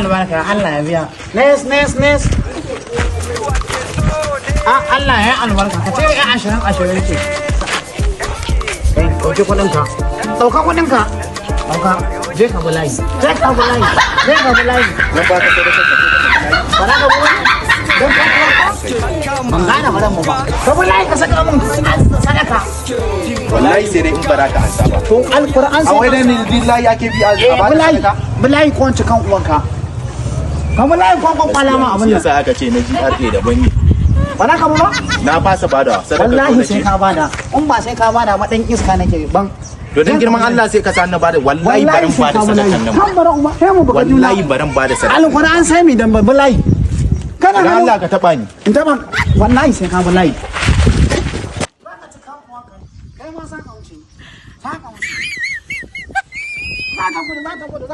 albarka, Allah ya biya. Nes. Allah ya albarka, ka ce ya 20 ce. Ɗauki kuɗinka. Ɗauka kuɗinka. Ɗauka. Je ka bulayi. Nan ba ka sadaka ka Bara ka bulayi. Don ka ban gane faran mu ba. Ka bulayi ka saka mun sadaka. wallahi sai dai in bara ka ansa ba. To alquran A sai. wai da ni billahi ake bi a ba da Bulayi ko wance kan uwanka. Ka bulayi ko kwalama abin Shi nan. yasa aka ce na GRA daban ne. Bara ka ba? Na fasa bada sadaka Wallahi sai ka bada. In ba sai ka bada ma dan iska nake ban. To dan girman Allah sai ka sa na bada wallahi baran bada sadakan nan. Kan bara umma sai mu buga juna. Wallahi baran bada sadaka. Alquran sai mi dan bulayi. Kana Dan ganin- Allah ka taba ni. in taba wallahi sai ka bulayi. Kai ma sa ka wuce. Sa ka wuce. Za ka gudu.